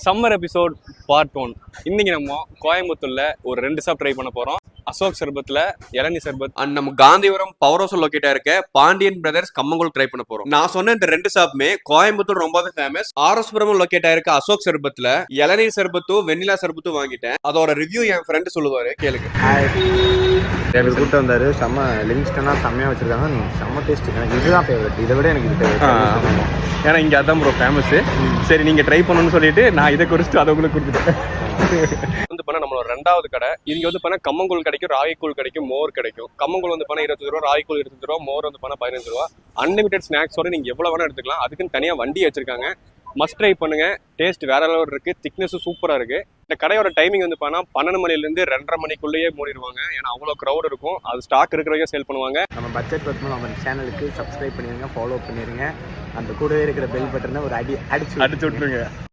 Summer episode part 1. இன்னைக்கு நம்ம கோயம்புத்தூர்ல ஒரு 2 ஷாப் ட்ரை பண்ண போறோம். அசோக் சர்பத்ல இளநீ சர்பத் அண்ட் நம்ம காந்திபுரம் பவர் ஹவுஸ் லொக்கேட்டா இருக்க பாண்டியன் பிரதர்ஸ் கம்மங்கூழ் ட்ரை பண்ண போறோம். நான் சொன்ன இந்த 2 ஷாப்புமே கோயம்புத்தூர் ரொம்பவே ஃபேமஸ். ஆர்எஸ்புரம் லொக்கேட்டா இருக்க அசோக் சர்பத்ல இளநீர் சர்பத்தும் வெண்ணிலா சர்பத்தும் வாங்கிட்டேன். அதோட ரிவ்யூ என் ஃப்ரெண்ட் சொல்லுவாரு, கேளுங்க. எனக்கு கூப்பிட்டு வந்தாரு. செம்ம லிங்ஸ்டனா செம்மையா வச்சிருக்காங்க. செம்ம டேஸ்ட். எனக்கு இதுதான் ஃபேவரட். இதை விட எனக்கு இது ஃபேவரட். ஏன்னா இங்கே அதான் ப்ரோ ஃபேமஸ். சரி, நீங்கள் ட்ரை பண்ணணும்னு சொல்லிட்டு நான் இதை குறிச்சிட்டு அதை உங்களுக்கு கொடுத்துட்டேன். வந்து பண்ணால் நம்மளோட 2வது கடை. இங்கே வந்து பண்ணால் கம்மங்கூழ் கிடைக்கும், ராகிக்கூழ் கிடைக்கும், மோர் கிடைக்கும். கம்மங்கூழ் வந்து பண்ணால் 20 ரூபா, ராகிக்கூழ் 20 ரூபா, மோர் வந்து பண்ணால் 15 ரூபா. அன்லிமிடெட் ஸ்நாக்ஸோட நீங்கள் எவ்வளோ வேணால் எடுத்துக்கலாம். அதுக்குன்னு தனியாக வண்டி வச்சிருக்காங்க. மஸ்ட் ட்ரை பண்ணுங்க. டேஸ்ட் வேற லெவல் இருக்கு. திக்னஸும் சூப்பராக இருக்கு. இந்த கடையோட டைமிங் வந்து பண்ணால் 12 மணிலேருந்து 2:30 மணிக்குள்ளேயே மூடிடுவாங்க. ஏன்னா அவ்வளோ க்ரௌட் இருக்கும். அது ஸ்டாக் இருக்கிற வரைக்கும் சேல் பண்ணுவாங்க. நம்ம பட்ஜெட் பற்றி நம்ம சேனலுக்கு சப்ஸ்கிரைப் பண்ணிடுங்க, ஃபாலோ பண்ணிடுங்க. அந்த கூடவே இருக்கிற பெல் பட்டனை ஒரு அடிச்சு விட்டுருங்க.